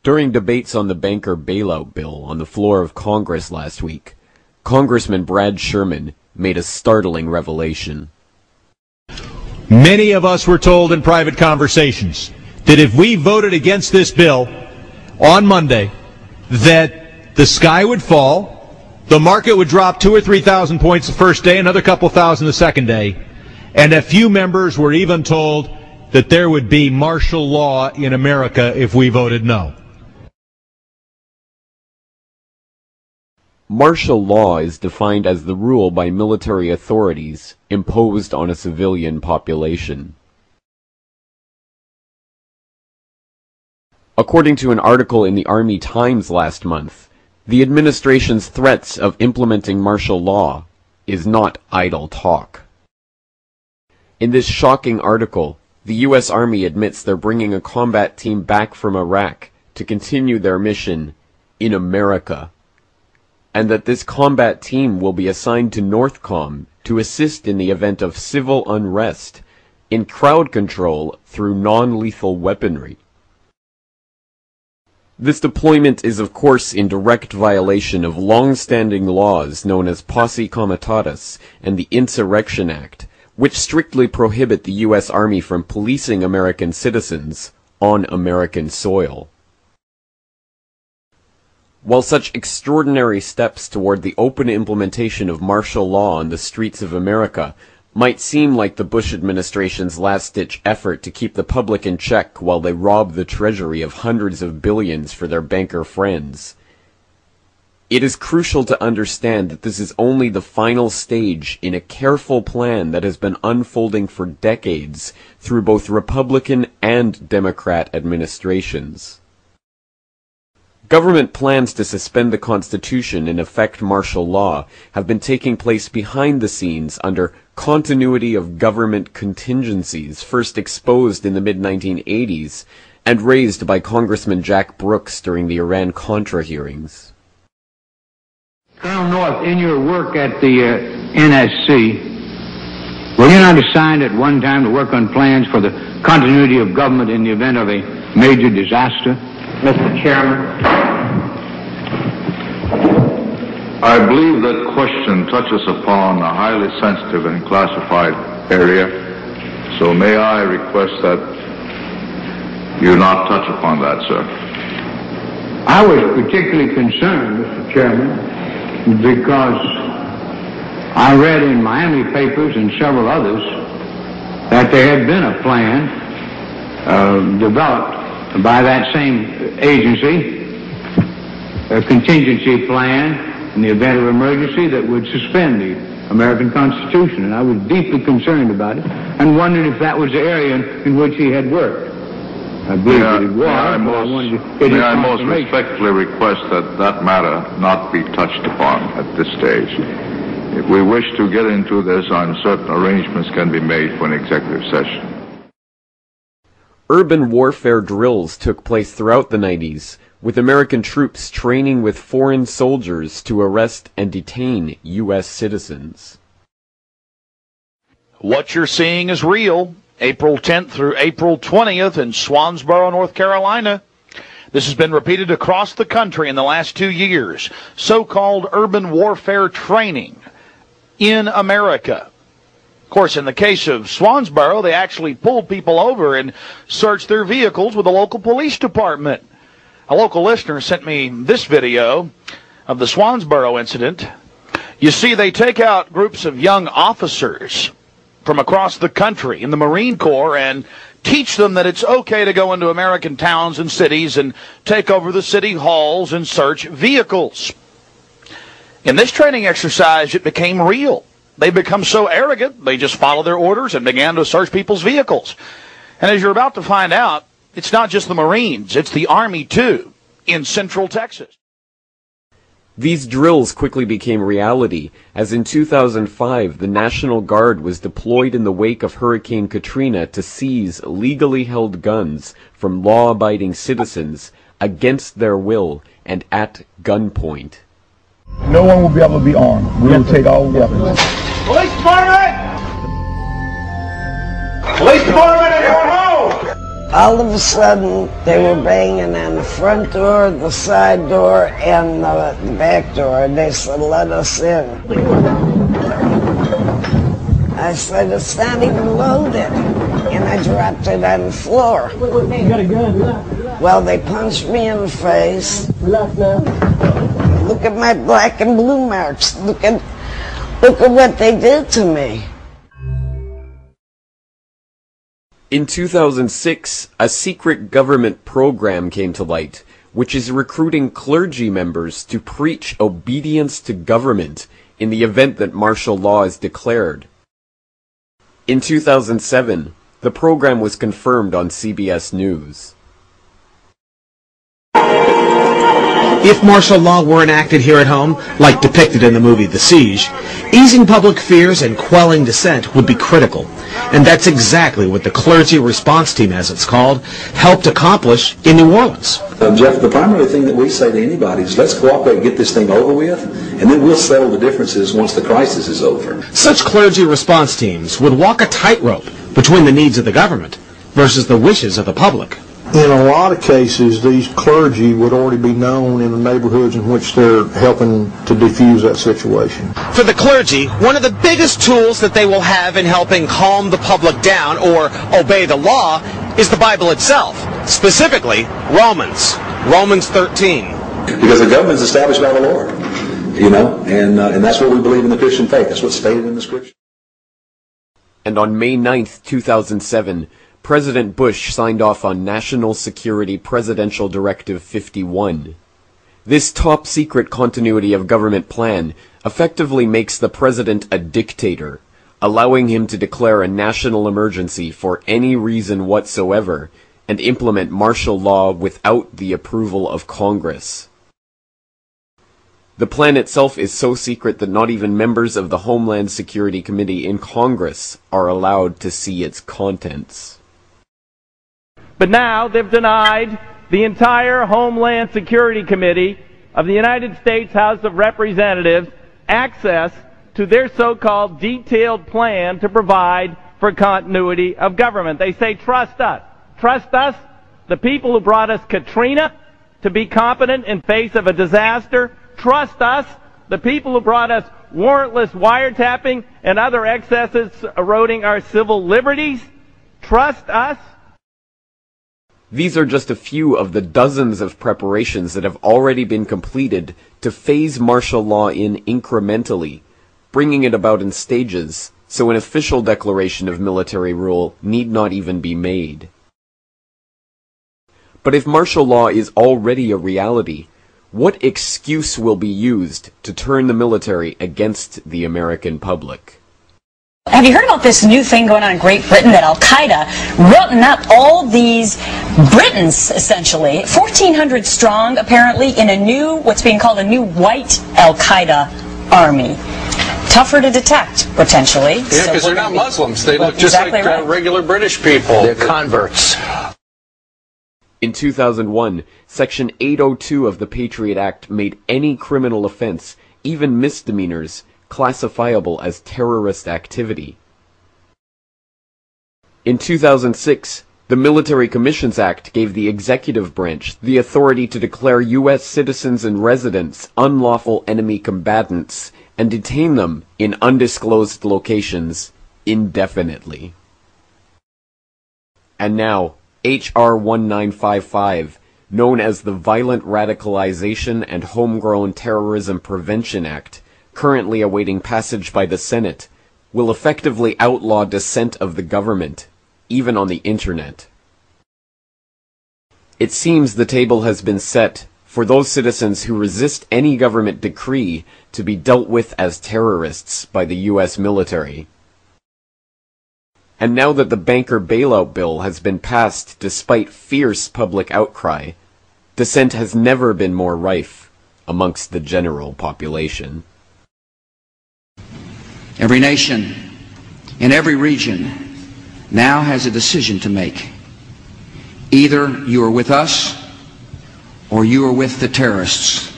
During debates on the banker bailout bill on the floor of Congress last week, Congressman Brad Sherman made a startling revelation. Many of us were told in private conversations that if we voted against this bill on Monday, that the sky would fall, the market would drop 2,000 or 3,000 points the first day, another couple thousand the second day, and a few members were even told that there would be martial law in America if we voted no. Martial law is defined as the rule by military authorities imposed on a civilian population. According to an article in the Army Times last month, the administration's threats of implementing martial law is not idle talk. In this shocking article, the U.S. Army admits they're bringing a combat team back from Iraq to continue their mission in America, and that this combat team will be assigned to NORTHCOM to assist in the event of civil unrest, in crowd control through non-lethal weaponry. This deployment is of course in direct violation of long-standing laws known as Posse Comitatus and the Insurrection Act, which strictly prohibit the U.S. Army from policing American citizens on American soil. While such extraordinary steps toward the open implementation of martial law on the streets of America might seem like the Bush administration's last-ditch effort to keep the public in check while they rob the Treasury of hundreds of billions for their banker friends, it is crucial to understand that this is only the final stage in a careful plan that has been unfolding for decades through both Republican and Democrat administrations. Government plans to suspend the Constitution and effect martial law have been taking place behind the scenes under continuity of government contingencies first exposed in the mid-1980s and raised by Congressman Jack Brooks during the Iran-Contra hearings. Colonel North, in your work at the NSC, were you not assigned at one time to work on plans for the continuity of government in the event of a major disaster? Mr. Chairman. I believe that question touches upon a highly sensitive and classified area, so may I request that you not touch upon that, sir. I was particularly concerned, Mr. Chairman, because I read in Miami papers and several others that there had been a plan developed by that same agency, a contingency plan in the event of emergency that would suspend the American Constitution. And I was deeply concerned about it and wondered if that was the area in which he had worked. I believe that it was. May I most respectfully request that that matter not be touched upon at this stage. If we wish to get into this, I'm certain arrangements can be made for an executive session. Urban warfare drills took place throughout the 90s, with American troops training with foreign soldiers to arrest and detain U.S. citizens. What you're seeing is real. April 10th through April 20th in Swansboro, North Carolina. This has been repeated across the country in the last 2 years. So-called urban warfare training in America. Of course, in the case of Swansboro, they actually pulled people over and searched their vehicles with the local police department. A local listener sent me this video of the Swansboro incident. You see, they take out groups of young officers from across the country in the Marine Corps and teach them that it's okay to go into American towns and cities and take over the city halls and search vehicles. In this training exercise, it became real. They become so arrogant, they just followed their orders and began to search people's vehicles. And as you're about to find out, it's not just the Marines, it's the Army too, in Central Texas. These drills quickly became reality, as in 2005 the National Guard was deployed in the wake of Hurricane Katrina to seize legally held guns from law-abiding citizens against their will and at gunpoint. No one will be able to be armed. We will take all weapons. Police Department! Police Department in your home! All of a sudden, they were banging on the front door, the side door, and the back door, and they said, "Let us in." I said, "It's not even loaded," and I dropped it on the floor. You got a gun. Well, they punched me in the face. Relax now. Look at my black and blue marks. Look at what they did to me. In 2006, a secret government program came to light, which is recruiting clergy members to preach obedience to government in the event that martial law is declared. In 2007, the program was confirmed on CBS News. If martial law were enacted here at home, like depicted in the movie The Siege, easing public fears and quelling dissent would be critical. And that's exactly what the Clergy Response Team, as it's called, helped accomplish in New Orleans. Jeff, the primary thing that we say to anybody is let's cooperate and get this thing over with, and then we'll settle the differences once the crisis is over. Such clergy response teams would walk a tightrope between the needs of the government versus the wishes of the public. In a lot of cases, these clergy would already be known in the neighborhoods in which they're helping to defuse that situation. For the clergy, one of the biggest tools that they will have in helping calm the public down or obey the law is the Bible itself, specifically Romans 13. Because the government is established by the Lord, and that's what we believe in the Christian faith. That's what's stated in the Scripture. And on May 9th, 2007, President Bush signed off on National Security Presidential Directive 51. This top-secret continuity of government plan effectively makes the president a dictator, allowing him to declare a national emergency for any reason whatsoever and implement martial law without the approval of Congress. The plan itself is so secret that not even members of the Homeland Security Committee in Congress are allowed to see its contents. But now they've denied the entire Homeland Security Committee of the United States House of Representatives access to their so-called detailed plan to provide for continuity of government. They say, trust us. Trust us, the people who brought us Katrina, to be competent in face of a disaster. Trust us, the people who brought us warrantless wiretapping and other excesses eroding our civil liberties. Trust us. These are just a few of the dozens of preparations that have already been completed to phase martial law in incrementally, bringing it about in stages, so an official declaration of military rule need not even be made. But if martial law is already a reality, what excuse will be used to turn the military against the American public? Have you heard about this new thing going on in Great Britain that Al-Qaeda routing up all these Britons, essentially, 1,400 strong, apparently, in a new, what's being called a new white Al-Qaeda army. Tougher to detect, potentially. Yeah, because they're not Muslims. They look just like regular British people. They're converts. In 2001, Section 802 of the Patriot Act made any criminal offense, even misdemeanors, classifiable as terrorist activity. In 2006, the Military Commissions Act gave the executive branch the authority to declare U.S. citizens and residents unlawful enemy combatants and detain them in undisclosed locations indefinitely. And now, H.R. 1955, known as the Violent Radicalization and Homegrown Terrorism Prevention Act, currently awaiting passage by the Senate, will effectively outlaw dissent of the government, even on the internet. It seems the table has been set for those citizens who resist any government decree to be dealt with as terrorists by the U.S. military. And now that the banker bailout bill has been passed despite fierce public outcry, dissent has never been more rife amongst the general population. Every nation in every region now has a decision to make. Either you are with us or you are with the terrorists.